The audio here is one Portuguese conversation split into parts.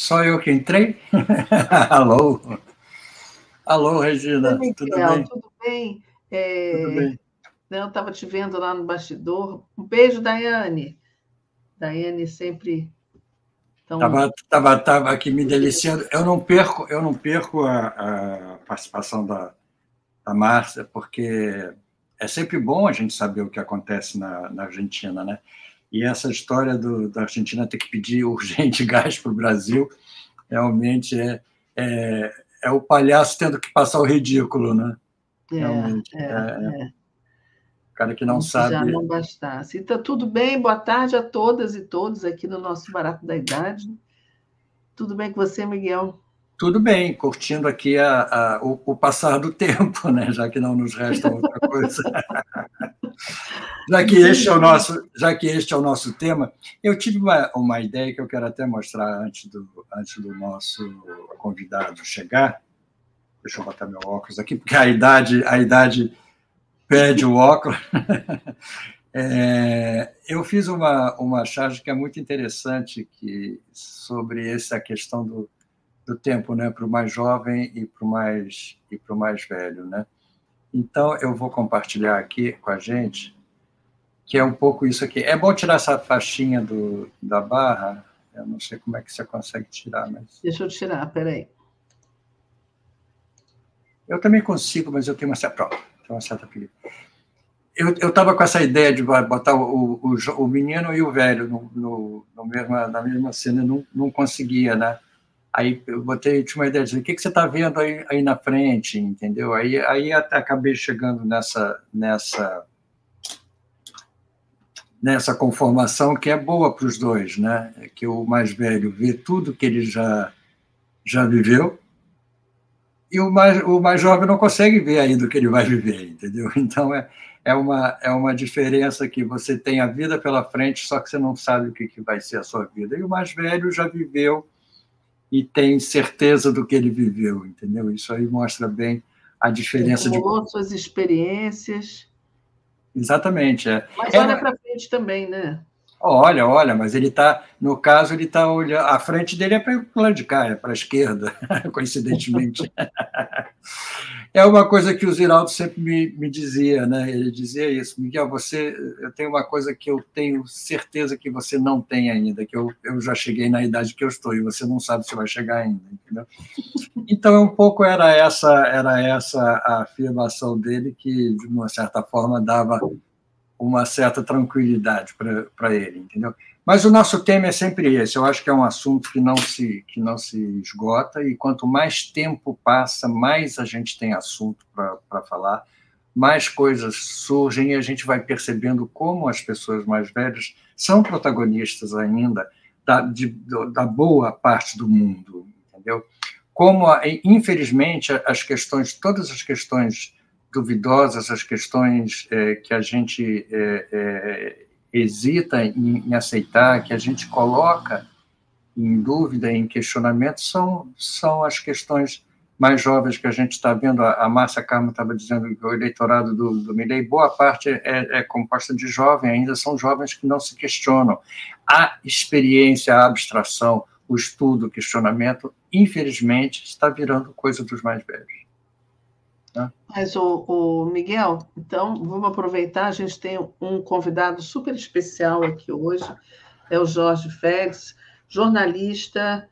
Só eu que entrei? Alô? Alô, Regina, Oi, tudo Miguel, bem? tudo bem? Tudo bem. Né, eu estava te vendo lá no bastidor. Um beijo, Daiane. Daiane sempre tão. Tava aqui me deliciando. Eu não perco a participação da Márcia, porque é sempre bom a gente saber o que acontece na Argentina, né? E essa história da Argentina ter que pedir urgente gás para o Brasil, realmente é, é o palhaço tendo que passar o ridículo, né? É, Realmente. é, O cara que não como se já sabe. não bastasse. Está tudo bem? Boa tarde a todas e todos aqui no nosso Barato da Idade. Tudo bem com você, Miguel? Tudo bem, curtindo aqui o passar do tempo, né? Já que não nos resta outra coisa. Entendi. Já que este é o nosso tema, eu tive uma ideia que eu quero até mostrar antes do nosso convidado chegar. Deixa eu botar meu óculos aqui, porque a idade pede o óculos. Eu fiz uma charge que é muito interessante sobre essa questão do tempo, né, para o mais jovem e para o mais velho, né? Então eu vou compartilhar aqui com a gente, que é um pouco isso aqui. É bom tirar essa faixinha da barra. Eu não sei como é que você consegue tirar, mas Deixa eu tirar, peraí. eu também consigo, mas eu tenho uma certa, pronto, tenho uma certa perigo. Eu estava com essa ideia de botar o menino e o velho na mesma cena, não conseguia, né? Aí eu tinha uma ideia de o que você está vendo aí na frente, entendeu? Aí até acabei chegando nessa conformação que é boa para os dois, né? Que o mais velho vê tudo que ele já viveu e o mais jovem não consegue ver ainda o que ele vai viver, entendeu? Então é uma diferença que você tem a vida pela frente, só que você não sabe o que vai ser a sua vida. E o mais velho já viveu e tem certeza do que ele viveu, entendeu? Isso aí mostra bem a diferença de. Acumulou suas experiências, Exatamente. mas olha para frente também, né? Olha, mas ele está, no caso, ele está olhando, a frente dele é para o lado de cá, é para a esquerda, coincidentemente. É uma coisa que o Ziraldo sempre me dizia, né? Ele dizia isso: Miguel, eu tenho uma coisa que eu tenho certeza que você não tem ainda, que eu já cheguei na idade que eu estou e você não sabe se vai chegar ainda, entendeu? Então, um pouco era essa a afirmação dele, que de uma certa forma dava uma certa tranquilidade para ele, entendeu? Mas o nosso tema é sempre esse. Eu acho que é um assunto que não se esgota, e quanto mais tempo passa, mais a gente tem assunto para falar, mais coisas surgem e a gente vai percebendo como as pessoas mais velhas são protagonistas ainda da boa parte do mundo, entendeu? Como, infelizmente, todas as questões duvidosas, as questões que a gente hesita em aceitar, que a gente coloca em dúvida, em questionamento, são as questões mais jovens que a gente está vendo. A Márcia Carmo estava dizendo que o eleitorado do Milei, boa parte é composta de jovens, ainda são jovens que não se questionam. A experiência, a abstração, o estudo, o questionamento, infelizmente, está virando coisa dos mais velhos. Mas, o Miguel, então, vamos aproveitar, a gente tem um convidado super especial aqui hoje, é o Jorge Félix, jornalista,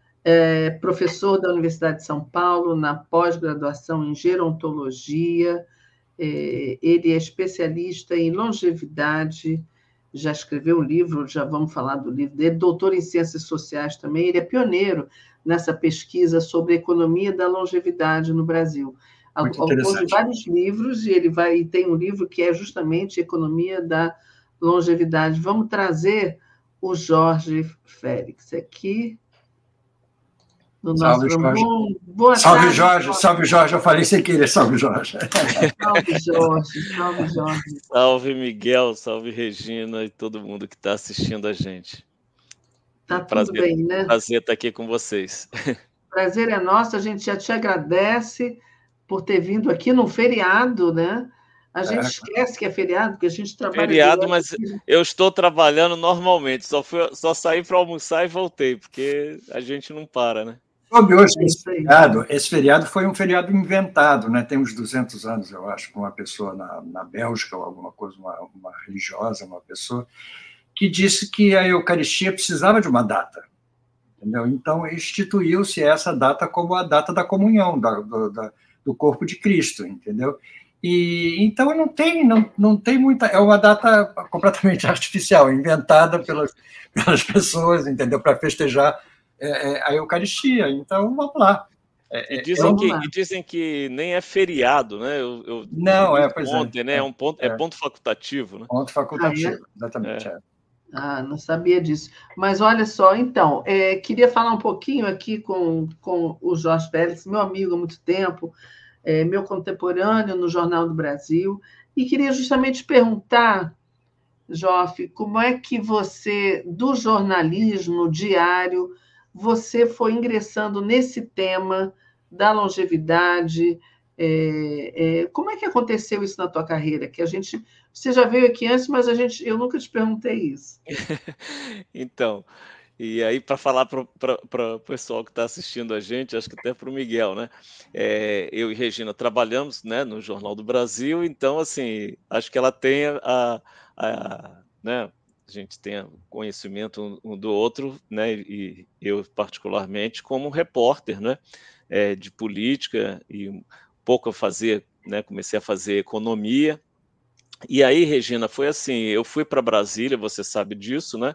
professor da Universidade de São Paulo, na pós-graduação em gerontologia, ele é especialista em longevidade, já escreveu um livro, já vamos falar do livro dele, doutor em ciências sociais também, ele é pioneiro nessa pesquisa sobre a economia da longevidade no Brasil. Muito Autor de interessante. vários livros, e tem um livro que é justamente Economia da Longevidade. Vamos trazer o Jorge Félix aqui no nosso Salve, programa. Jorge. Boa Salve, tarde, Jorge. Salve, Jorge. Eu falei sem querer, salve, Jorge. salve, Jorge. Salve, Jorge. Salve, Miguel, salve, Regina e todo mundo que está assistindo a gente. Tá tudo bem, né? Prazer estar aqui com vocês. Prazer é nosso, a gente já te agradece por ter vindo aqui no feriado, né? A gente esquece que é feriado, porque a gente trabalha... Feriado, mas eu estou trabalhando normalmente. Só saí para almoçar e voltei, porque a gente não para, né? Soube hoje que esse feriado foi um feriado inventado, né? Tem uns 200 anos, eu acho, com uma pessoa na Bélgica, ou alguma coisa, uma religiosa, uma pessoa, que disse que a Eucaristia precisava de uma data. Entendeu? Então, instituiu-se essa data como a data da comunhão, do corpo de Cristo, entendeu? E então não tem muita... É uma data completamente artificial, inventada pelas pessoas, entendeu? Para festejar a Eucaristia. Então, vamos lá. Dizem que nem é feriado, né? Eu não, ontem, né? É ponto facultativo, né? Ponto facultativo, exatamente. Não sabia disso. Mas olha só, então, queria falar um pouquinho aqui com o Jorge Félix, meu amigo há muito tempo, meu contemporâneo no Jornal do Brasil, e queria justamente perguntar, Joff, como é que você, do jornalismo diário, você foi ingressando nesse tema da longevidade? Como é que aconteceu isso na tua carreira? Você já veio aqui antes, mas eu nunca te perguntei isso. Então, e aí para falar para o pessoal que está assistindo a gente, acho que até para o Miguel, né? Eu e Regina trabalhamos, né, no Jornal do Brasil, então assim, acho que ela tem né, a gente tem conhecimento um do outro, né? E eu particularmente como repórter, né? De política e um pouco né? Comecei a fazer economia. E aí, Regina, foi assim, eu fui para Brasília, você sabe disso, né?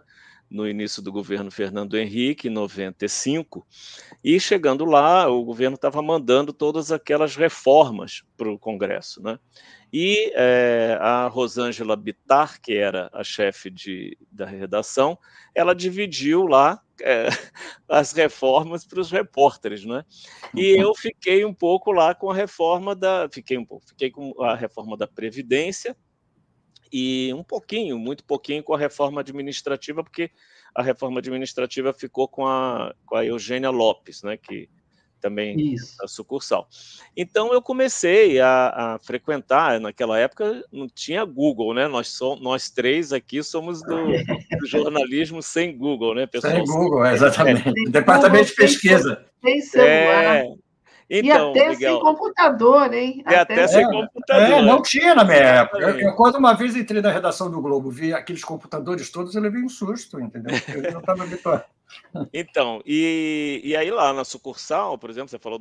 No início do governo Fernando Henrique, em 95, e chegando lá, o governo estava mandando todas aquelas reformas para o Congresso, né? E a Rosângela Bittar, que era a chefe da redação, ela dividiu lá as reformas para os repórteres, né? E eu fiquei um pouco lá com a reforma fiquei com a reforma da Previdência, e muito pouquinho com a reforma administrativa, porque a reforma administrativa ficou com a Eugênia Lopes, né, que também é a sucursal. Então eu comecei a frequentar, naquela época não tinha Google, né? Nós três aqui somos do jornalismo sem Google, né, pessoal? Sem Google, exatamente. Departamento de pesquisa. Sem celular. Então, e até Miguel, sem computador, hein? Até sem computador. Não tinha na minha época. Eu, quando uma vez entrei na redação do Globo, vi aqueles computadores todos, eu levei um susto, entendeu? Eu não estava habituado. Então, e aí lá na sucursal, por exemplo, você falou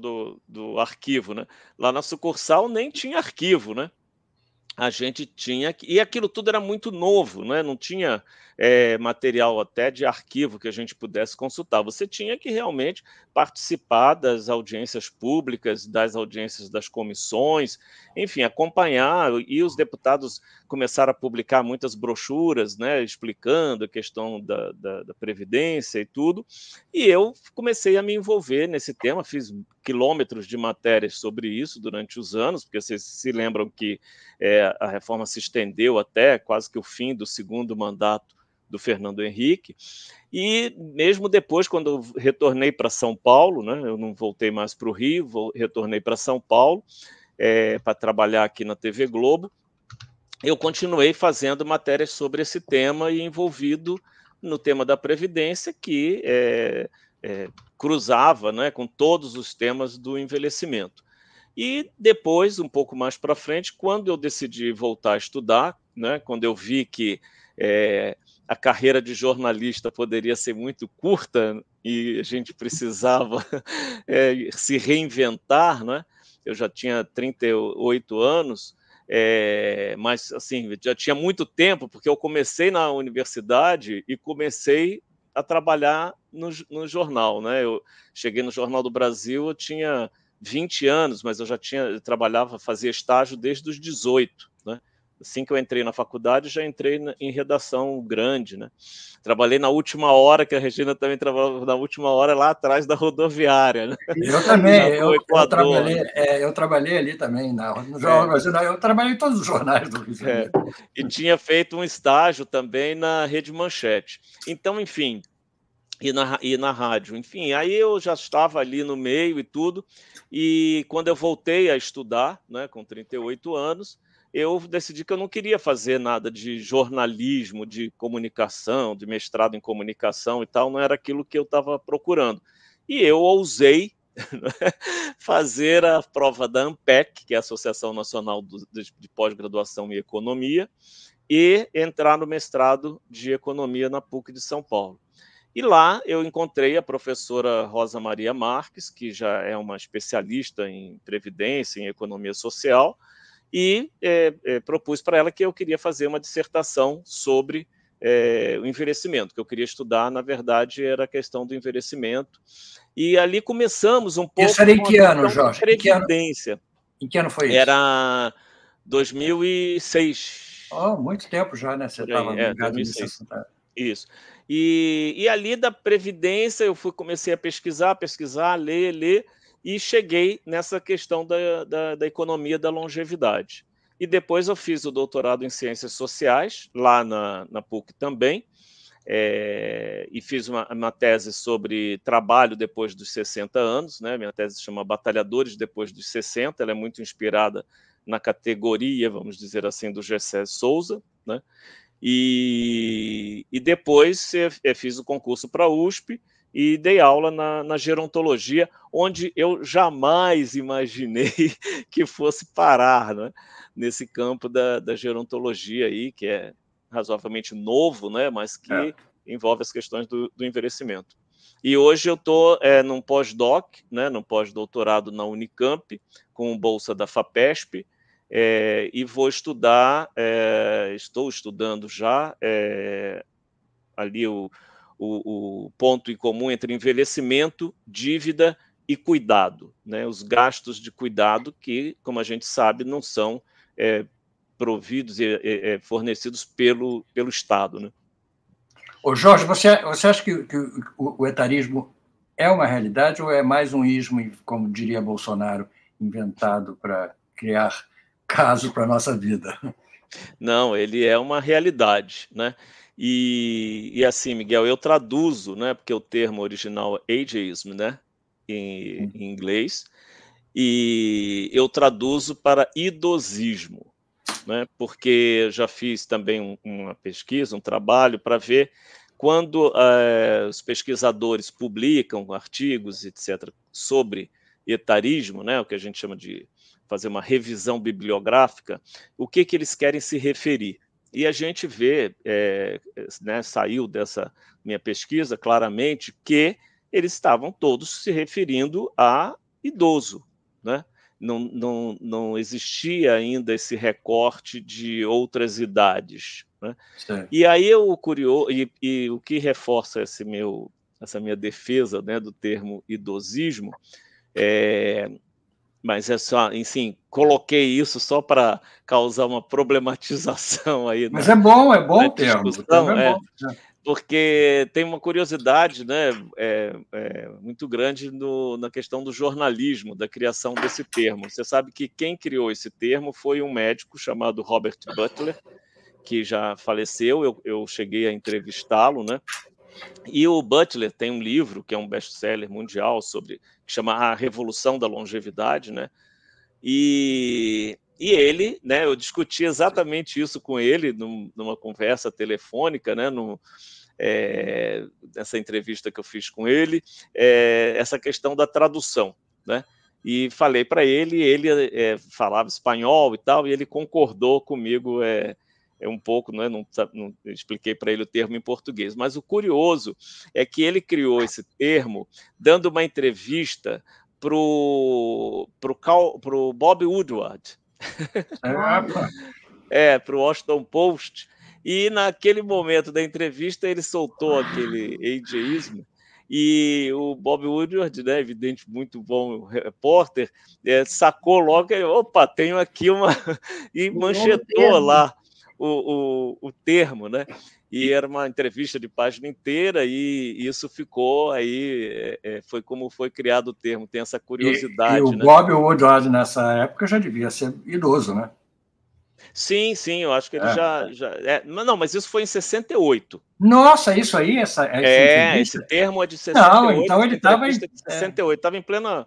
do arquivo, né? Lá na sucursal nem tinha arquivo, né? A gente tinha e aquilo tudo era muito novo, né? Não tinha material até de arquivo que a gente pudesse consultar. Você tinha que realmente participar das audiências públicas, das audiências das comissões, enfim, acompanhar. E os deputados começaram a publicar muitas brochuras, né, explicando a questão da Previdência e tudo. E eu comecei a me envolver nesse tema, fiz quilômetros de matérias sobre isso durante os anos, porque vocês se lembram que a reforma se estendeu até quase que o fim do segundo mandato do Fernando Henrique, e mesmo depois, quando eu retornei para São Paulo, né, eu não voltei mais para o Rio, retornei para São Paulo para trabalhar aqui na TV Globo, eu continuei fazendo matérias sobre esse tema e envolvido no tema da Previdência, que cruzava, né, com todos os temas do envelhecimento. E depois, um pouco mais para frente, quando eu decidi voltar a estudar, né, quando eu vi que a carreira de jornalista poderia ser muito curta e a gente precisava se reinventar, né? Eu já tinha 38 anos, mas assim, já tinha muito tempo, porque eu comecei na universidade e comecei a trabalhar no jornal, né? Eu cheguei no Jornal do Brasil, eu tinha 20 anos, mas eu trabalhava, fazia estágio desde os 18, né? Assim que eu entrei na faculdade, já entrei em redação grande, né? Trabalhei na Última Hora, que a Regina também trabalhava na Última Hora, lá atrás da rodoviária, né? Eu também, eu trabalhei ali também, no Jornal do Brasil, eu trabalhei em todos os jornais do Rio de Janeiro. E tinha feito um estágio também na Rede Manchete. Então, enfim, e na rádio. Enfim, aí eu já estava ali no meio e tudo, e quando eu voltei a estudar, né, com 38 anos, eu decidi que eu não queria fazer nada de jornalismo, de comunicação, de mestrado em comunicação e tal, não era aquilo que eu estava procurando. E eu ousei fazer a prova da ANPEC, que é a Associação Nacional de Pós-Graduação em Economia, e entrar no mestrado de Economia na PUC de São Paulo. E lá eu encontrei a professora Rosa Maria Marques, que já é uma especialista em previdência, em economia social, e propus para ela que eu queria fazer uma dissertação sobre o envelhecimento, que eu queria estudar, na verdade, era a questão do envelhecimento. E ali começamos um pouco. Isso era em que ano, Jorge? Previdência. Em que ano foi isso? Era 2006. Oh, muito tempo já, né? Você estava ligado nisso. Isso. E ali da Previdência eu comecei a pesquisar, ler, e cheguei nessa questão da economia da longevidade. E depois eu fiz o doutorado em Ciências Sociais, lá na PUC também, e fiz uma tese sobre trabalho depois dos 60 anos, né? Minha tese se chama Batalhadores depois dos 60, ela é muito inspirada na categoria, vamos dizer assim, do Gessé Souza, né? E depois fiz o concurso para a USP e dei aula na gerontologia, onde eu jamais imaginei que fosse parar, né? Nesse campo da gerontologia aí, que é razoavelmente novo, né? Mas que envolve as questões do envelhecimento. E hoje eu estou num pós-doc, né? Num pós-doutorado na Unicamp, com bolsa da FAPESP, e vou estudar, estou estudando já ali o ponto em comum entre envelhecimento, dívida e cuidado, né? Os gastos de cuidado que, como a gente sabe, não são providos e fornecidos pelo Estado, né? Ô Jorge, você acha que o etarismo é uma realidade ou é mais um ismo, como diria Bolsonaro, inventado para criar caso para a nossa vida? Não, ele é uma realidade, né? E assim, Miguel, eu traduzo, né? Porque o termo original é ageism, né? Em inglês, e eu traduzo para idosismo, né? Porque eu já fiz também uma pesquisa, um trabalho para ver quando os pesquisadores publicam artigos, etc., sobre etarismo, né? O que a gente chama de fazer uma revisão bibliográfica, o que eles querem se referir. E a gente vê, né, saiu dessa minha pesquisa claramente que eles estavam todos se referindo a idoso, né? Não existia ainda esse recorte de outras idades, né? E aí o curioso, e o que reforça essa minha defesa, né, do termo idosismo, mas é só, enfim, coloquei isso só para causar uma problematização aí. Mas é bom o termo. O termo é bom. Porque tem uma curiosidade, né, muito grande na questão do jornalismo, da criação desse termo. Você sabe que quem criou esse termo foi um médico chamado Robert Butler, que já faleceu, eu cheguei a entrevistá-lo, né? E o Butler tem um livro que é um best-seller mundial que chama A Revolução da Longevidade, né? E ele, né? Eu discuti exatamente isso com ele numa conversa telefônica, né? Nessa entrevista que eu fiz com ele, essa questão da tradução, né? E falei para ele falava espanhol e tal, e ele concordou comigo. Um pouco, né? Não expliquei para ele o termo em português, mas o curioso é que ele criou esse termo dando uma entrevista para o Bob Woodward, para o Washington Post, e naquele momento da entrevista ele soltou aquele ageismo, e o Bob Woodward, né, evidente, muito bom repórter, sacou logo, opa, tenho aqui uma... e manchetou lá o termo, né? E era uma entrevista de página inteira, e isso ficou aí, foi como foi criado o termo, tem essa curiosidade. E o Bob Woodward, nessa época, já devia ser idoso, né? Sim, eu acho que ele já... Não, mas isso foi em 68. Nossa, isso aí, essa entrevista? Esse termo é de 68. Não, então ele estava em 68, estava em plena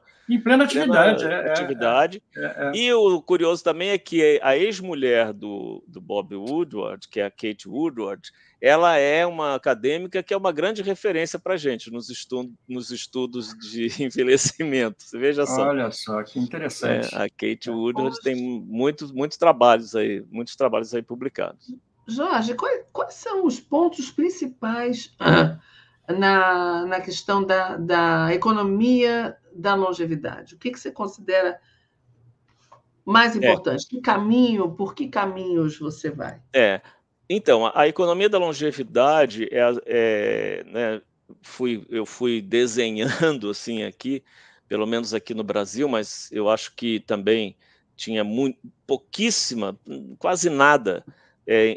atividade. atividade. E o curioso também é que a ex-mulher do Bob Woodward, que é a Kate Woodward, ela é uma acadêmica que é uma grande referência para a gente nos estudos de envelhecimento. Você veja só. Olha só, que interessante. A Kate Woodward tem muitos trabalhos aí publicados. Jorge, quais são os pontos principais na questão da economia da longevidade? O que você considera mais importante? Por que caminhos você vai? Então, a economia da longevidade né, eu fui desenhando assim aqui, pelo menos aqui no Brasil, mas eu acho que também tinha pouquíssima, quase nada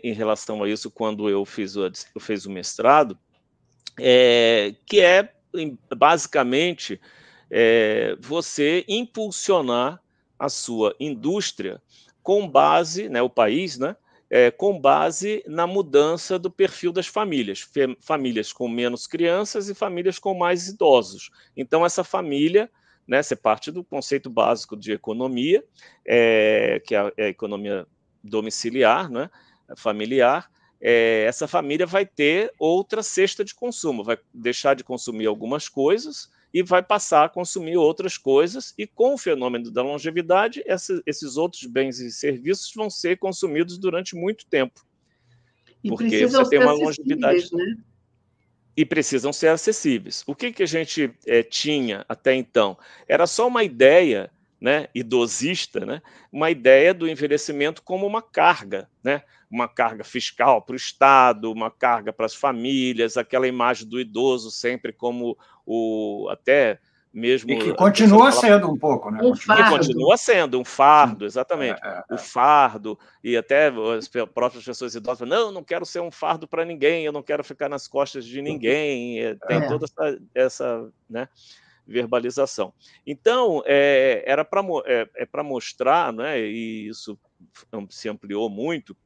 em relação a isso quando eu fiz o mestrado, que é basicamente você impulsionar a sua indústria com base, né, o país, né, com base na mudança do perfil das famílias, famílias com menos crianças e famílias com mais idosos. Então, essa família, né, você parte do conceito básico de economia, que é a economia domiciliar, né, familiar. Essa família vai ter outra cesta de consumo, vai deixar de consumir algumas coisas e vai passar a consumir outras coisas, e com o fenômeno da longevidade, esses outros bens e serviços vão ser consumidos durante muito tempo. E porque você tem uma longevidade, né? E precisam ser acessíveis. O que a gente tinha até então? Era só uma ideia, né, idosista, né, uma ideia do envelhecimento como uma carga, né, uma carga fiscal para o Estado, uma carga para as famílias, aquela imagem do idoso sempre como até mesmo... E que continua sendo um pouco, né? Continua sendo um fardo, exatamente. O fardo, e até as próprias pessoas idosas falam, não quero ser um fardo para ninguém, eu não quero ficar nas costas de ninguém, tem toda essa né, verbalização. Então, era para mostrar, né, e isso se ampliou muito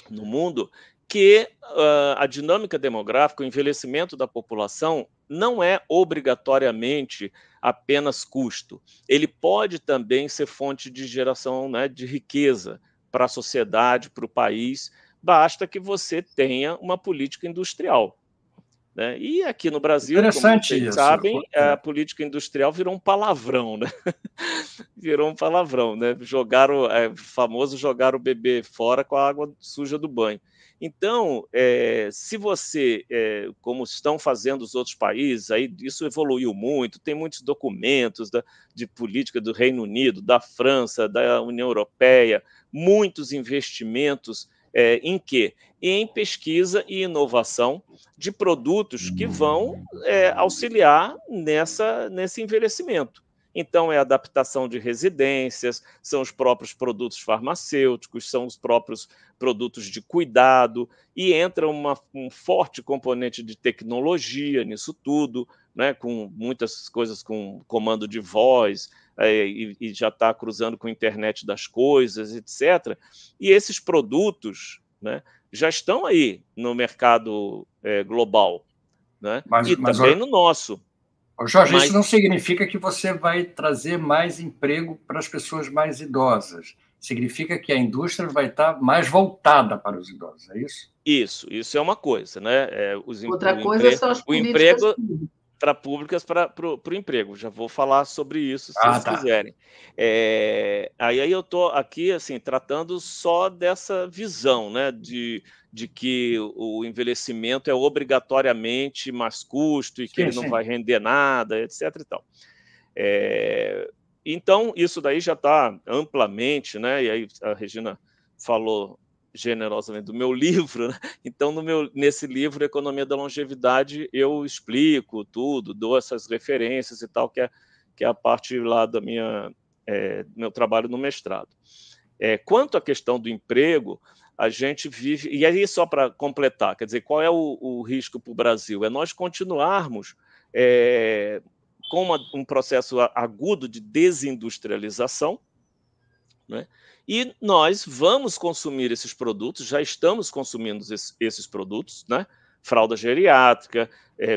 no mundo, que a dinâmica demográfica, o envelhecimento da população, não é obrigatoriamente apenas custo. Ele pode também ser fonte de geração, né, de riqueza para a sociedade, para o país, basta que você tenha uma política industrial. Né? E aqui no Brasil, como vocês sabem, a política industrial virou um palavrão, né? Virou um palavrão, né? Famoso jogar o bebê fora com a água suja do banho. Então, se você, como estão fazendo os outros países, aí isso evoluiu muito, tem muitos documentos de política do Reino Unido, da França, da União Europeia, muitos investimentos em quê? Em pesquisa e inovação de produtos que vão auxiliar nesse envelhecimento. Então, é a adaptação de residências, são os próprios produtos farmacêuticos, são os próprios produtos de cuidado, e entra um forte componente de tecnologia nisso tudo, né, com muitas coisas com comando de voz, e já está cruzando com a internet das coisas, etc. E esses produtos, né, já estão aí no mercado global, né, e também no nosso. Jorge, isso não significa que você vai trazer mais emprego para as pessoas mais idosas. Significa que a indústria vai estar mais voltada para os idosos, é isso? Isso é uma coisa, né? Outra coisa são as políticas públicas para o emprego. Já vou falar sobre isso, se vocês quiserem. Aí eu estou aqui assim, tratando só dessa visão, né, de que o envelhecimento é obrigatoriamente mais custo e que ele não vai render nada, etc. E tal. Então, isso daí já está amplamente, né? E aí a Regina falou generosamente do meu livro, né? Então nesse livro Economia da Longevidade eu explico tudo, dou essas referências e tal, que é a parte lá do meu trabalho no mestrado. Quanto à questão do emprego, a gente vive, e aí só para completar, quer dizer, qual é o risco para o Brasil? É nós continuarmos com um processo agudo de desindustrialização, né? E nós vamos consumir esses produtos, já estamos consumindo esses produtos, né? fralda geriátrica,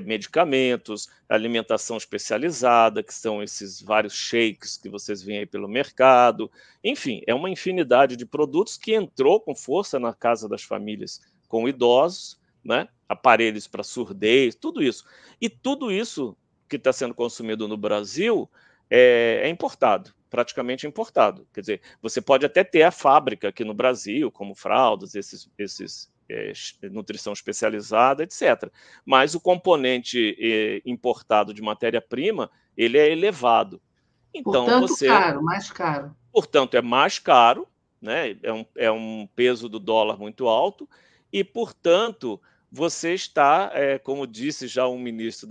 medicamentos, alimentação especializada, que são esses vários shakes que vocês veem aí pelo mercado. Enfim, é uma infinidade de produtos que entrou com força na casa das famílias com idosos, né? Aparelhos para surdez, tudo isso. E tudo isso que está sendo consumido no Brasil é importado, praticamente importado. Quer dizer, você pode até ter a fábrica aqui no Brasil, como fraldas, esses nutrição especializada, etc. Mas o componente importado de matéria-prima, ele é elevado. Então, portanto, caro, mais caro. Portanto, é mais caro, né? É um peso do dólar muito alto, e, portanto, você está, como disse já um ministro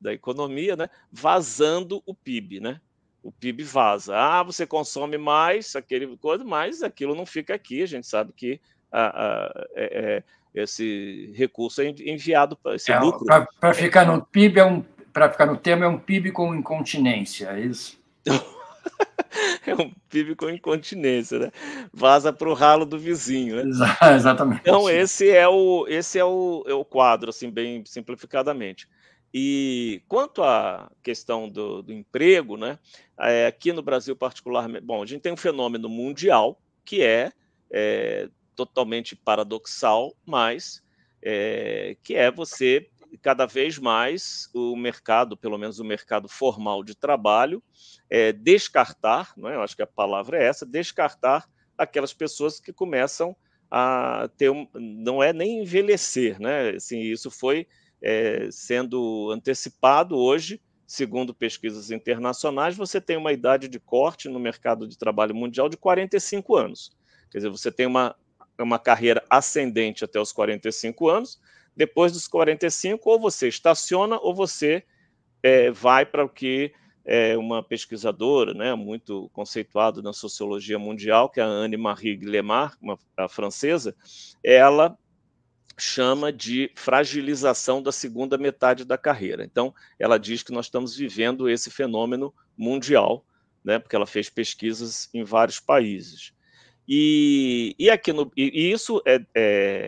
da Economia, né, vazando o PIB, né? O PIB vaza. Ah, você consome mais, aquele coisa, mas aquilo não fica aqui. A gente sabe que esse recurso é enviado para esse lucro. Para ficar no PIB, para ficar no tema, é um PIB com incontinência, é isso? É um PIB com incontinência, né? Vaza para o ralo do vizinho, né? Exatamente. Então, esse é o quadro, assim, bem simplificadamente. E quanto à questão do emprego, né? Aqui no Brasil, particularmente, bom, a gente tem um fenômeno mundial que é totalmente paradoxal, mas que é você, cada vez mais, o mercado, pelo menos o mercado formal de trabalho, descartar, não é? Eu acho que a palavra é essa, descartar aquelas pessoas que começam a ter, não é nem envelhecer, né? Assim, isso foi sendo antecipado hoje, segundo pesquisas internacionais, você tem uma idade de corte no mercado de trabalho mundial de 45 anos. Quer dizer, você tem uma carreira ascendente até os 45 anos, depois dos 45, ou você estaciona, ou você vai para o que uma pesquisadora, né, muito conceituada na sociologia mundial, que é a Anne-Marie Guillemard, a francesa, ela chama de fragilização da segunda metade da carreira. Então, ela diz que nós estamos vivendo esse fenômeno mundial, né, porque ela fez pesquisas em vários países. E isso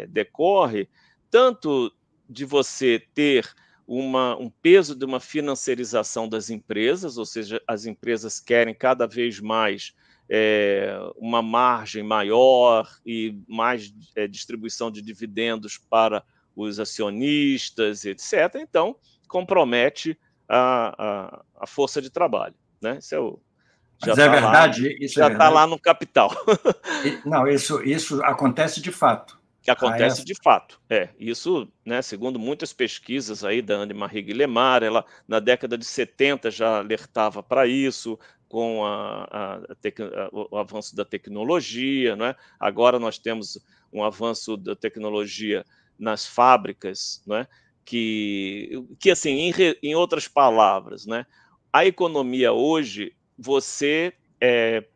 decorre tanto de você ter um peso de uma financiarização das empresas, ou seja, as empresas querem cada vez mais uma margem maior e mais distribuição de dividendos para os acionistas, etc. Então, compromete a força de trabalho, né? Isso Mas é verdade? Isso já está lá no capital. Não, isso acontece de fato. Que acontece de fato. Isso, né, segundo muitas pesquisas aí da Anne-Marie Guillemard, ela na década de 70 já alertava para isso, com o avanço da tecnologia, né? Agora nós temos um avanço da tecnologia nas fábricas, né? Que assim, em outras palavras, né, a economia hoje, você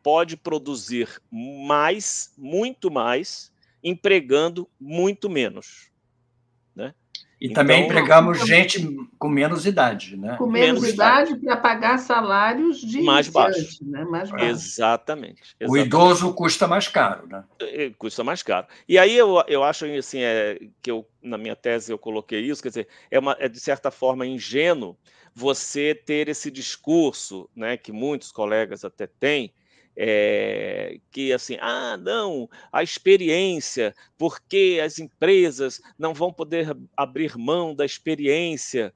pode produzir mais, muito mais, empregando muito menos, né? E então, também empregamos gente com menos idade, né? Com menos idade para pagar salários de mais baixos, né? Mais baixo. Exatamente. O idoso custa mais caro, né? Custa mais caro. E aí eu acho assim, que na minha tese eu coloquei isso, quer dizer, é de certa forma ingênuo você ter esse discurso, né, que muitos colegas até têm, que assim, não, a experiência, porque as empresas não vão poder abrir mão da experiência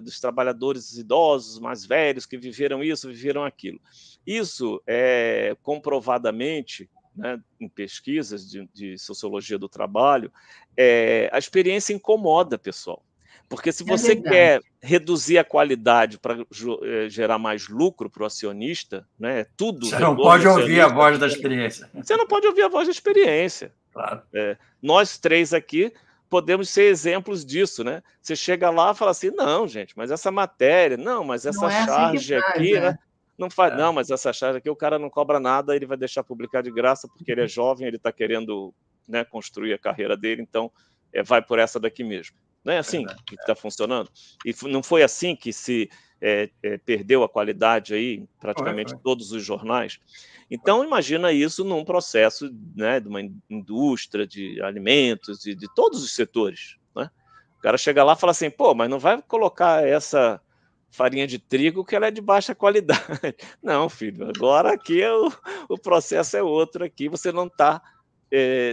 dos trabalhadores idosos, mais velhos, que viveram isso, viveram aquilo. Isso é comprovadamente, né, em pesquisas de sociologia do trabalho, a experiência incomoda, pessoal. Porque se você quer reduzir a qualidade para gerar mais lucro para o acionista, né, tudo. Você não pode ouvir a voz da experiência. Você não pode ouvir a voz da experiência. Claro. Nós três aqui podemos ser exemplos disso, né? Você chega lá e fala assim, não, gente, mas essa matéria, não, mas essa charge aqui, né? Não faz, não, mas essa charge aqui o cara não cobra nada, ele vai deixar publicar de graça porque ele é jovem, ele está querendo, né, construir a carreira dele, então vai por essa daqui mesmo. Não é assim que está funcionando? E não foi assim que se perdeu a qualidade aí em praticamente todos os jornais? Então, imagina isso num processo, né, de uma indústria de alimentos, de todos os setores, né? O cara chega lá e fala assim, pô, mas não vai colocar essa farinha de trigo que ela é de baixa qualidade. Não, filho, agora aqui o processo é outro aqui, você não está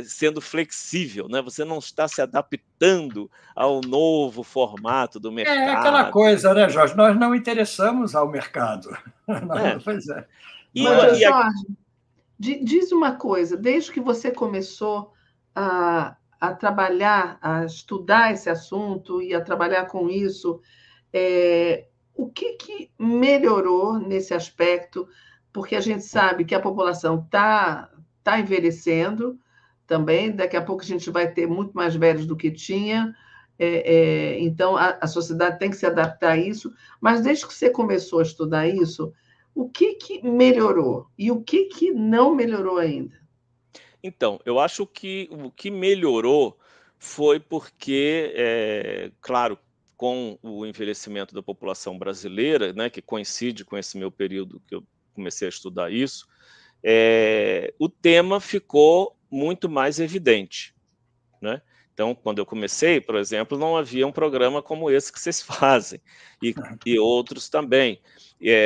sendo flexível, né? Você não está se adaptando ao novo formato do mercado. É aquela coisa, né, Jorge? Nós não interessamos ao mercado. Pois é. Mas, Jorge, diz uma coisa, desde que você começou a trabalhar, a estudar esse assunto e a trabalhar com isso, o que melhorou nesse aspecto? Porque a gente sabe que a população está envelhecendo também, daqui a pouco a gente vai ter muito mais velhos do que tinha, então a sociedade tem que se adaptar a isso, mas desde que você começou a estudar isso, o que melhorou e o que não melhorou ainda? Então, eu acho que o que melhorou foi porque, claro, com o envelhecimento da população brasileira, né, que coincide com esse meu período que eu comecei a estudar isso, o tema ficou muito mais evidente, né? Então, quando eu comecei, por exemplo, não havia um programa como esse que vocês fazem, e outros também.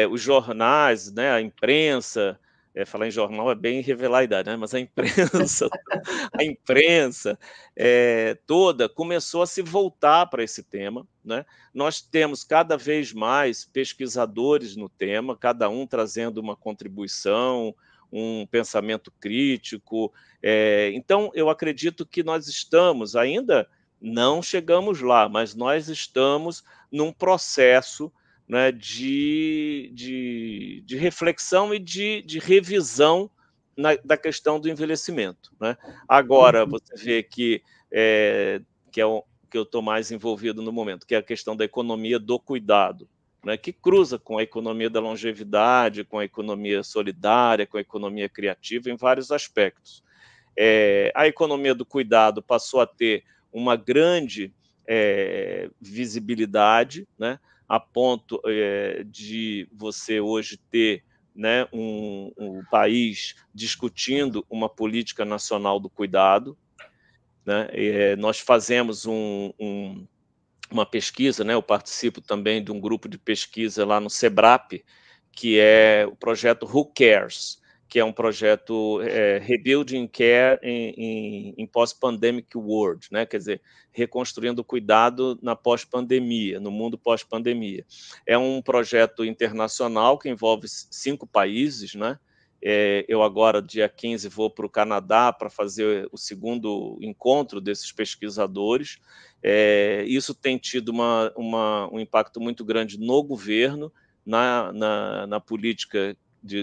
Os jornais, né, a imprensa, falar em jornal é bem revelar a idade, né? Mas a imprensa toda começou a se voltar para esse tema, né? Nós temos cada vez mais pesquisadores no tema, cada um trazendo uma contribuição, um pensamento crítico. Então, eu acredito que nós estamos, ainda não chegamos lá, mas nós estamos num processo, né, de reflexão e de revisão da questão do envelhecimento, né? Agora, você vê que é o que eu estou mais envolvido no momento, que é a questão da economia do cuidado, né, que cruza com a economia da longevidade, com a economia solidária, com a economia criativa, em vários aspectos. A economia do cuidado passou a ter uma grande visibilidade, né, a ponto de você hoje ter, né, um país discutindo uma política nacional do cuidado, né? Nós fazemos uma pesquisa, né? Eu participo também de um grupo de pesquisa lá no SEBRAP, que é o projeto Who Cares, que é um projeto Rebuilding Care em Post-Pandemic World, né? Quer dizer, reconstruindo o cuidado na pós-pandemia, no mundo pós-pandemia. É um projeto internacional que envolve 5 países, né? Eu agora, dia 15, vou para o Canadá para fazer o segundo encontro desses pesquisadores. Isso tem tido um impacto muito grande no governo, na política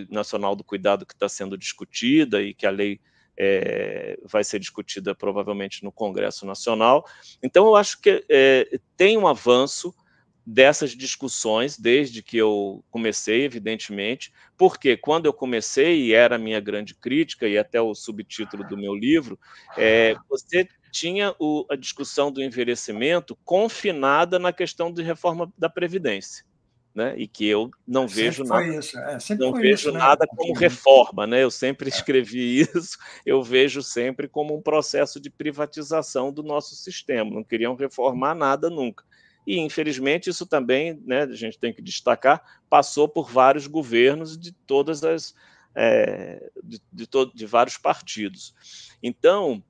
nacional do cuidado que está sendo discutida e que a lei vai ser discutida provavelmente no Congresso Nacional. Então, eu acho que tem um avanço dessas discussões desde que eu comecei, evidentemente, porque quando eu comecei, e era a minha grande crítica, e até o subtítulo do meu livro, você tinha a discussão do envelhecimento confinada na questão de reforma da Previdência, né? E que eu não vejo nada como reforma, né? Eu sempre escrevi isso, eu vejo sempre como um processo de privatização do nosso sistema, não queriam reformar nada nunca. E, infelizmente, isso também, né, a gente tem que destacar, passou por vários governos de todas as de vários partidos. Então,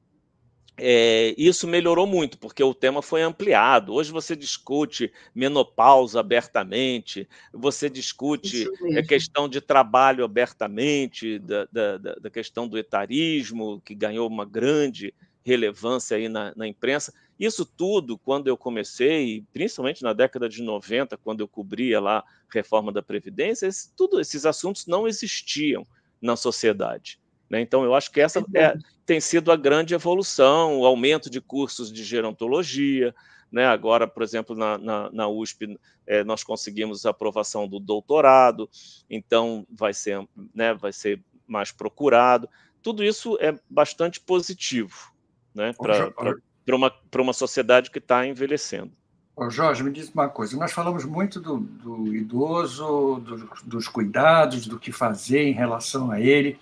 isso melhorou muito, porque o tema foi ampliado. Hoje você discute menopausa abertamente, você discute a questão de trabalho abertamente, da questão do etarismo, que ganhou uma grande relevância aí na imprensa. Isso tudo, quando eu comecei, principalmente na década de 90, quando eu cobria lá a reforma da Previdência, esses assuntos não existiam na sociedade, né? Então, eu acho que essa tem sido a grande evolução, o aumento de cursos de gerontologia, né? Agora, por exemplo, na USP, nós conseguimos a aprovação do doutorado, então vai ser mais procurado. Tudo isso é bastante positivo, né? Para uma sociedade que está envelhecendo. Jorge, me diz uma coisa, nós falamos muito do idoso, dos cuidados, do que fazer em relação a ele,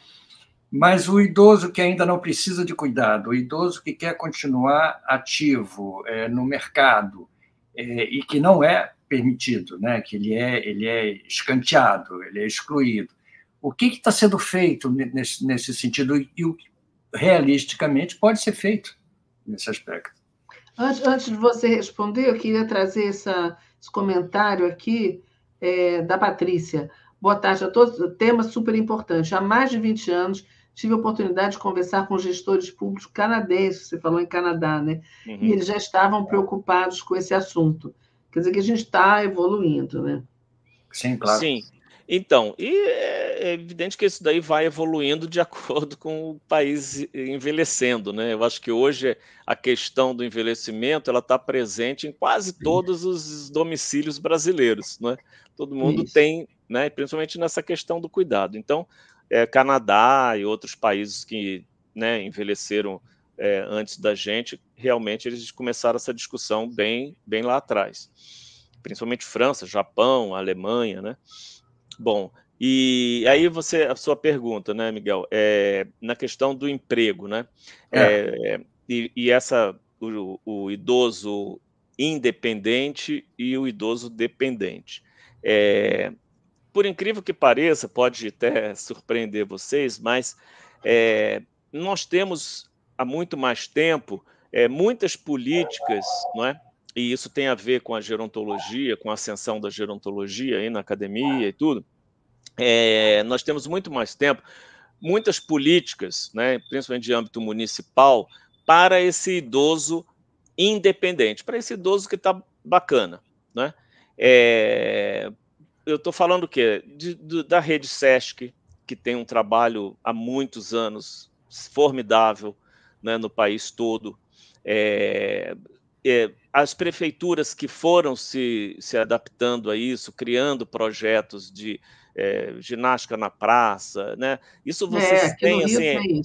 Mas o idoso que ainda não precisa de cuidado, o idoso que quer continuar ativo no mercado e que não é permitido, né? Que ele é escanteado, ele é excluído. O que está sendo feito nesse sentido e o que realisticamente pode ser feito nesse aspecto? Antes de você responder, eu queria trazer esse comentário aqui da Patrícia. Boa tarde a todos. Tema super importante. Há mais de 20 anos, tive a oportunidade de conversar com gestores públicos canadenses, você falou em Canadá, né? Uhum. E eles já estavam preocupados com esse assunto. Quer dizer que a gente está evoluindo, né? Sim, claro. Sim. Então, e é evidente que isso daí vai evoluindo de acordo com o país envelhecendo, né? Eu acho que hoje a questão do envelhecimento ela está presente em quase todos os domicílios brasileiros, né? Todo mundo tem, né? Principalmente nessa questão do cuidado. Então, Canadá e outros países que, né, envelheceram antes da gente, realmente eles começaram essa discussão bem lá atrás. Principalmente França, Japão, Alemanha, né? Bom, e aí a sua pergunta, né, Miguel, na questão do emprego, né? O idoso independente e o idoso dependente. Por incrível que pareça, pode até surpreender vocês, mas nós temos há muito mais tempo muitas políticas, não é? E isso tem a ver com a gerontologia, com a ascensão da gerontologia aí na academia e tudo. Nós temos muito mais tempo, muitas políticas, né, principalmente de âmbito municipal, para esse idoso independente, para esse idoso que está bacana, né? Eu estou falando o quê? Da rede Sesc, que tem um trabalho há muitos anos formidável, né, no país todo. As prefeituras que foram se adaptando a isso, criando projetos de ginástica na praça, né? Isso vocês têm, assim,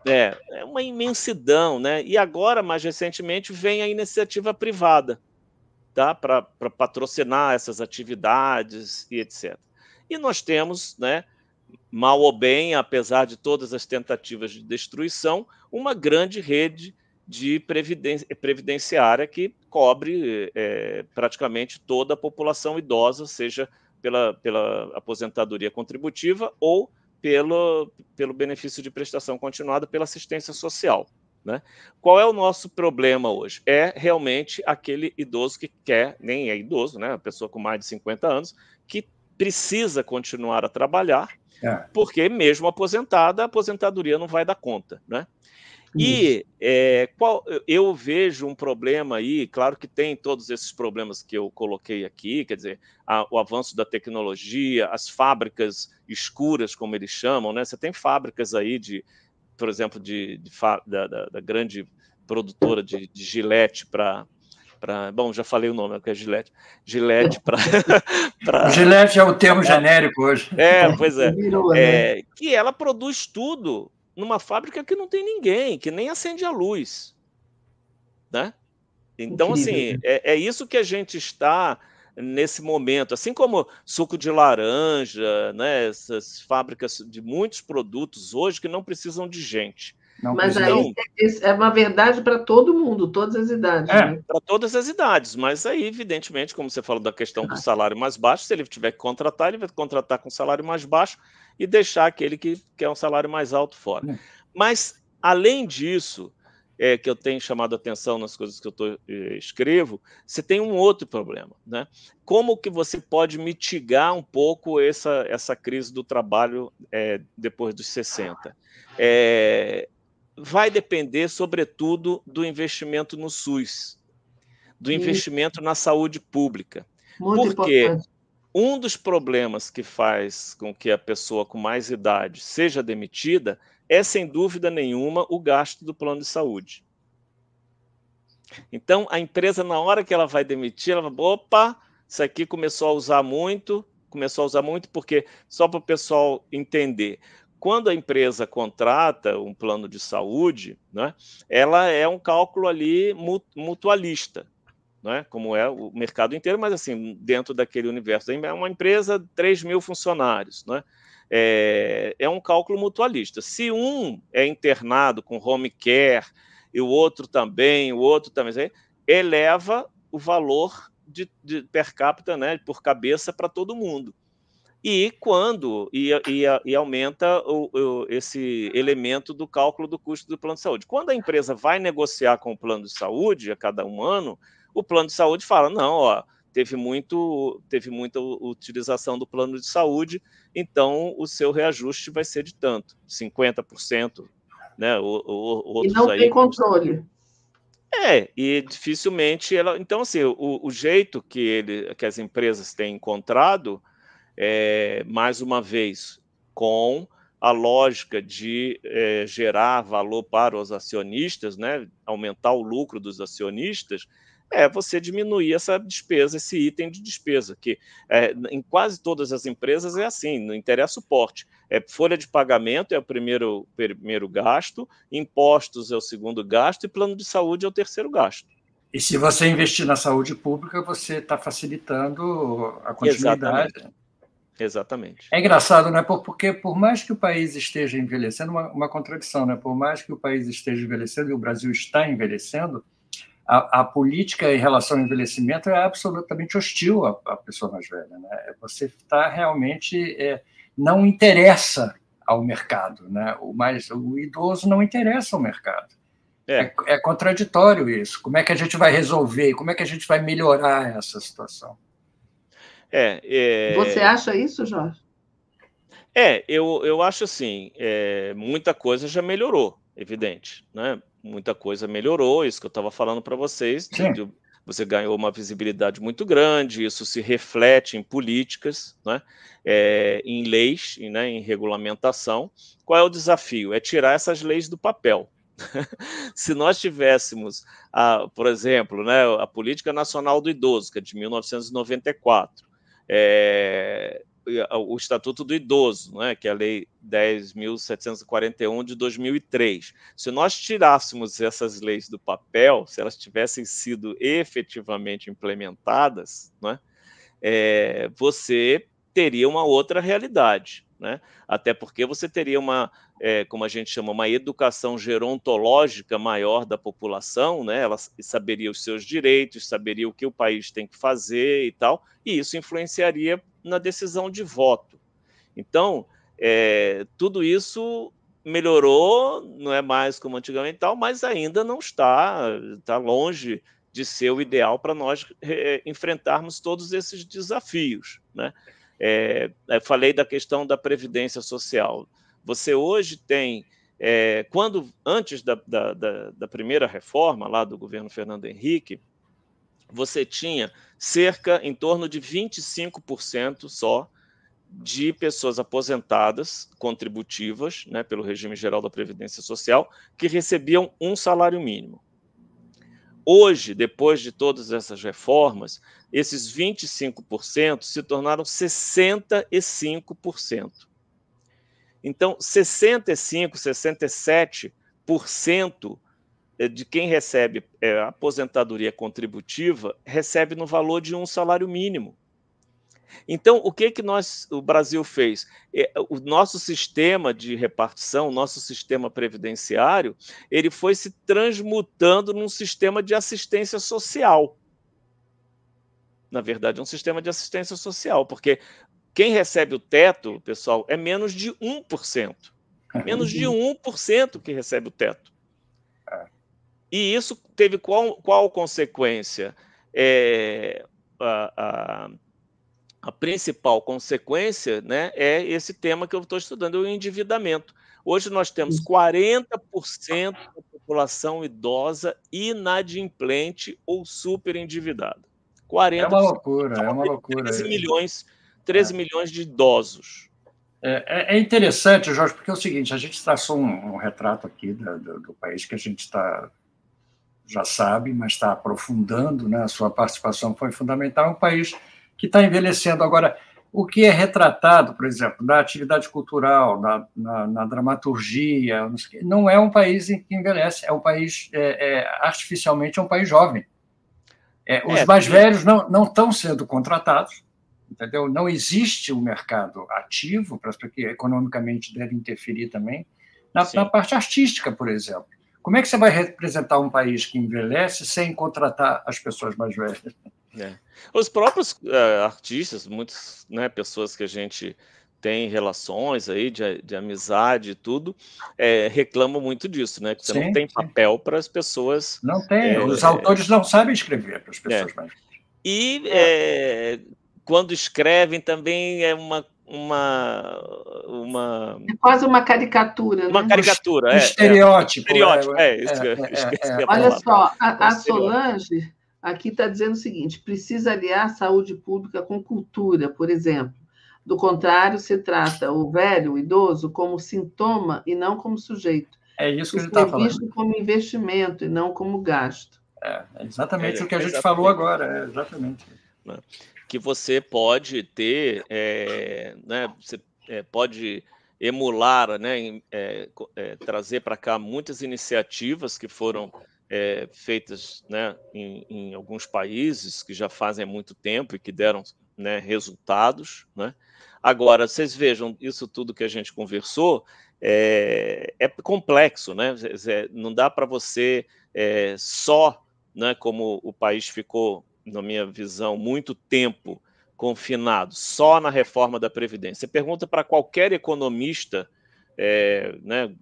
é uma imensidão, né? E agora, mais recentemente, vem a iniciativa privada, tá? Para patrocinar essas atividades e etc. E nós temos, né, mal ou bem, apesar de todas as tentativas de destruição, uma grande rede de previdenciária que cobre praticamente toda a população idosa, seja pela aposentadoria contributiva ou pelo benefício de prestação continuada pela assistência social, né? Qual é o nosso problema hoje? É realmente aquele idoso que quer, nem é idoso, né? A pessoa com mais de 50 anos, que precisa continuar a trabalhar, porque mesmo aposentada, a aposentadoria não vai dar conta, né? E eu vejo um problema aí, claro que tem todos esses problemas que eu coloquei aqui, quer dizer, o avanço da tecnologia, as fábricas escuras, como eles chamam, né? Você tem fábricas aí por exemplo, da grande produtora de Gillette bom, já falei o nome, que é Gillette para... Gillette é o termo genérico hoje. Pois que ela produz tudo numa fábrica que não tem ninguém, que nem acende a luz, né? Então, assim, é isso que a gente está nesse momento, assim como suco de laranja, né? Essas fábricas de muitos produtos hoje que não precisam de gente. Mas aí é uma verdade para todo mundo, todas as idades. Né? Para todas as idades, mas aí, evidentemente, como você falou da questão do salário mais baixo, se ele tiver que contratar, ele vai contratar com salário mais baixo e deixar aquele que quer um salário mais alto fora. Mas, além disso, que eu tenho chamado a atenção nas coisas que eu escrevo, você tem um outro problema, né? Como que você pode mitigar um pouco essa crise do trabalho depois dos 60? Vai depender, sobretudo, do investimento no SUS, do investimento na saúde pública. Muito importante. Um dos problemas que faz com que a pessoa com mais idade seja demitida é, sem dúvida nenhuma, o gasto do plano de saúde. Então, a empresa, na hora que ela vai demitir, ela vai, opa, isso aqui começou a usar muito, porque, só para o pessoal entender, quando a empresa contrata um plano de saúde, né, ela é um cálculo ali mutualista, né, como é o mercado inteiro, mas assim, dentro daquele universo, é uma empresa, 3.000 funcionários, né, é um cálculo mutualista. Se um é internado com home care e o outro também, eleva o valor de per capita, né, por cabeça para todo mundo. E aumenta esse elemento do cálculo do custo do plano de saúde. Quando a empresa vai negociar com o plano de saúde a cada um ano, o plano de saúde fala, não, ó, teve muita utilização do plano de saúde, então o seu reajuste vai ser de tanto, 50%, né? Outros e não tem controle. E dificilmente ela. Então, assim, o jeito que as empresas têm encontrado, mais uma vez, com a lógica de gerar valor para os acionistas, né? Aumentar o lucro dos acionistas, você diminuir essa despesa, esse item de despesa, que em quase todas as empresas é assim, não interessa o porte. Folha de pagamento é o primeiro gasto, impostos é o segundo gasto e plano de saúde é o terceiro gasto. E se você investir na saúde pública, você está facilitando a continuidade. Exatamente. É engraçado, né? Porque por mais que o país esteja envelhecendo, uma contradição, né? Por mais que o país esteja envelhecendo e o Brasil está envelhecendo, a política em relação ao envelhecimento é absolutamente hostil à pessoa mais velha, né? Você está realmente não interessa ao mercado, né? O idoso não interessa ao mercado. É contraditório isso. Como é que a gente vai resolver? Como é que a gente vai melhorar essa situação? Você acha isso, Jorge? Eu acho assim, muita coisa já melhorou, evidente, né? Muita coisa melhorou, isso que eu estava falando para vocês, você ganhou uma visibilidade muito grande, isso se reflete em políticas, né? Em leis, né? Em regulamentação. Qual é o desafio? É tirar essas leis do papel. Se nós tivéssemos, por exemplo, né, a Política Nacional do Idoso, que é de 1994, o Estatuto do Idoso, né, que é a Lei 10.741 de 2003. Se nós tirássemos essas leis do papel, se elas tivessem sido efetivamente implementadas, né, você teria uma outra realidade, né? Até porque você teria como a gente chama, uma educação gerontológica maior da população, né? Ela saberia os seus direitos, saberia o que o país tem que fazer e tal, e isso influenciaria na decisão de voto. Então, tudo isso melhorou, não é mais como antigamente e tal, mas ainda não está longe de ser o ideal para nós enfrentarmos todos esses desafios, né? Eu falei da questão da previdência social. Você hoje tem, antes da primeira reforma lá do governo Fernando Henrique, você tinha em torno de 25% só de pessoas aposentadas contributivas, né, pelo regime geral da Previdência Social, que recebiam um salário mínimo. Hoje, depois de todas essas reformas, esses 25% se tornaram 65%. Então, 65%, 67% de quem recebe aposentadoria contributiva recebe no valor de um salário mínimo. Então, o que o Brasil fez? O nosso sistema de repartição, o nosso sistema previdenciário, ele foi se transmutando num sistema de assistência social. Na verdade, é um sistema de assistência social, porque quem recebe o teto, pessoal, é menos de 1%. Menos de 1% que recebe o teto. E isso teve qual consequência? A principal consequência, né, é esse tema que eu estou estudando, o endividamento. Hoje nós temos 40% da população idosa inadimplente ou superendividada. 40%. É uma loucura, é uma loucura. 13 milhões de idosos. É interessante, Jorge, porque é o seguinte, a gente traçou um retrato aqui do país que a gente já sabe, mas está aprofundando, né? A sua participação foi fundamental. É um país que está envelhecendo. Agora, o que é retratado, por exemplo, na atividade cultural, na dramaturgia, não é um país que envelhece, é um país, artificialmente, é um país jovem. Os mais velhos não estão sendo contratados, entendeu? Não existe um mercado ativo, porque economicamente deve interferir também, na parte artística, por exemplo. Como é que você vai representar um país que envelhece sem contratar as pessoas mais velhas? Os próprios artistas, muitas, né, pessoas que a gente tem relações aí de amizade e tudo, reclamam muito disso, né? Que você não tem papel para as pessoas. Não tem, os autores não sabem escrever para as pessoas mais velhas. E quando escrevem também é uma é quase uma caricatura, uma né? caricatura, um estereótipo. Olha só, a Solange aqui está dizendo o seguinte: precisa aliar saúde pública com cultura, por exemplo. Do contrário, se trata o velho, o idoso, como sintoma e não como sujeito. É isso que ele está falando. Visto como investimento e não como gasto. É exatamente o que a gente falou agora, exatamente. Que você pode ter, né, você pode emular, né, trazer para cá muitas iniciativas que foram feitas, né, em alguns países que já fazem há muito tempo e que deram, né, resultados, né? Agora, vocês vejam, isso tudo que a gente conversou é complexo, né? Não dá para você só, né, como o país ficou, na minha visão, muito tempo confinado, só na reforma da Previdência. Você pergunta para qualquer economista, né,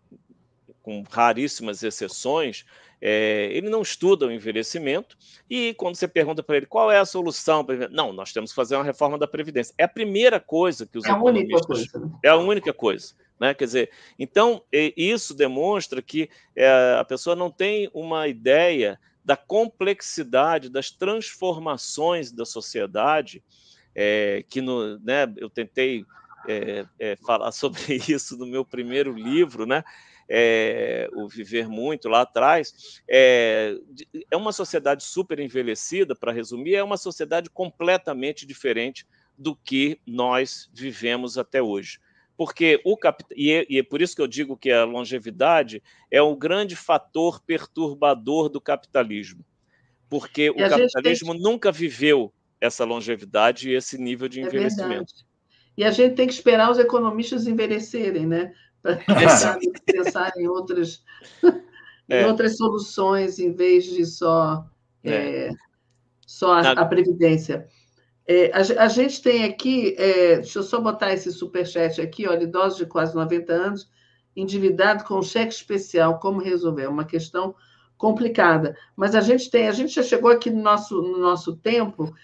com raríssimas exceções, ele não estuda o envelhecimento, e quando você pergunta para ele qual é a solução, não, nós temos que fazer uma reforma da Previdência. É a primeira coisa que os economistas... É a única coisa. Né? Quer dizer, então, isso demonstra que a pessoa não tem uma ideia da complexidade das transformações da sociedade, que né, eu tentei falar sobre isso no meu primeiro livro, né? O Viver Muito, lá atrás. É uma sociedade super envelhecida, para resumir, é uma sociedade completamente diferente do que nós vivemos até hoje. Porque e é por isso que eu digo que a longevidade é um grande fator perturbador do capitalismo, porque o capitalismo nunca viveu essa longevidade e esse nível de envelhecimento. Verdade. E a gente tem que esperar os economistas envelhecerem, né? Para pensar em outras soluções, em vez de só a Previdência. A gente tem aqui, deixa eu só botar esse superchat aqui, olha, idosos de quase 90 anos, endividado com cheque especial, como resolver? É uma questão complicada. Mas a gente já chegou aqui no nosso tempo.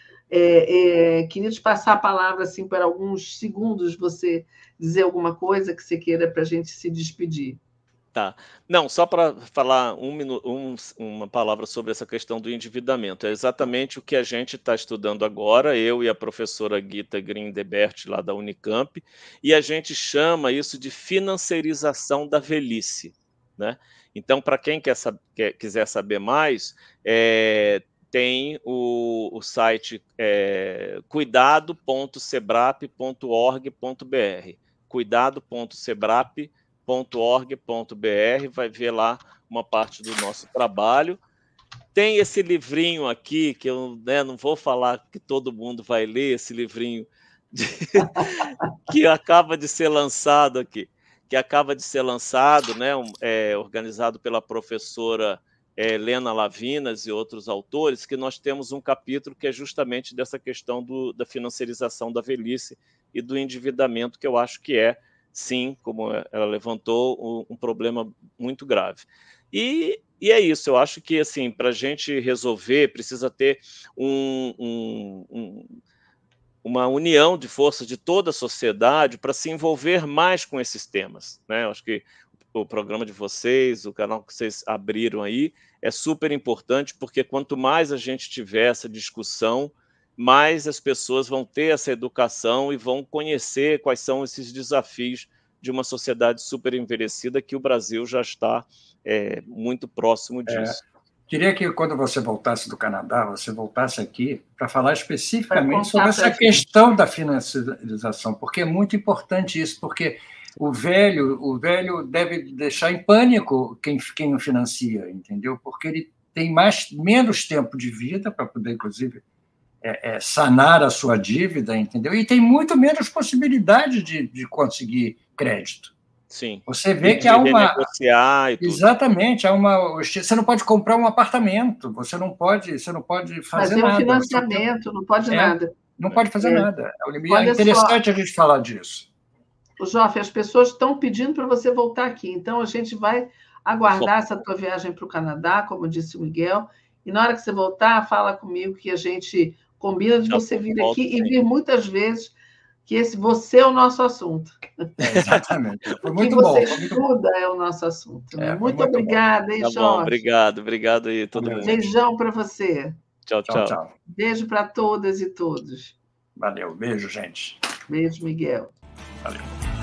Queria te passar a palavra assim, para alguns segundos, você dizer alguma coisa que você queira para a gente se despedir. Tá. Não, só para falar uma palavra sobre essa questão do endividamento. É exatamente o que a gente está estudando agora, eu e a professora Gita Grindebert, lá da Unicamp, e a gente chama isso de financiarização da velhice, né? Então, para quem quiser saber mais, tem o site cuidado.sebrap.org.br, cuidado.sebrap.org.br, vai ver lá uma parte do nosso trabalho. Tem esse livrinho aqui, que eu não vou falar que todo mundo vai ler, esse livrinho que acaba de ser lançado aqui, né, organizado pela professora Helena Lavinas e outros autores, que nós temos um capítulo que é justamente dessa questão da financiarização da velhice e do endividamento, que eu acho que sim, como ela levantou, um problema muito grave. E é isso, eu acho que, assim, para a gente resolver, precisa ter uma união de forças de toda a sociedade para se envolver mais com esses temas, né? Eu acho que o programa de vocês, o canal que vocês abriram aí, é super importante, porque quanto mais a gente tiver essa discussão, mais as pessoas vão ter essa educação e vão conhecer quais são esses desafios de uma sociedade super envelhecida, que o Brasil já está muito próximo disso. Queria que, quando você voltasse do Canadá, você voltasse aqui para falar especificamente sobre essa questão da financiarização, porque é muito importante isso, porque o velho deve deixar em pânico quem o financia, entendeu? Porque ele tem menos tempo de vida para poder, inclusive, sanar a sua dívida, entendeu? E tem muito menos possibilidade de conseguir crédito. Sim. Você vê que há uma... negociar e tudo. Exatamente, você não pode comprar um apartamento, você não pode fazer nada. Um financiamento, não pode nada. Não pode fazer nada. Olha É interessante a gente falar disso. Joff, as pessoas estão pedindo para você voltar aqui, então a gente vai aguardar essa tua viagem para o Canadá, como disse o Miguel, e na hora que você voltar, fala comigo que a gente combina de você vir aqui e vir muitas vezes, que você é o nosso assunto. Exatamente. Foi muito bom. O que você estuda é o nosso assunto. Né? Muito obrigada, hein, Jorge? Obrigado aí todo mundo. Beijão para você. Tchau. Beijo para todas e todos. Valeu, beijo, gente. Beijo, Miguel. Valeu.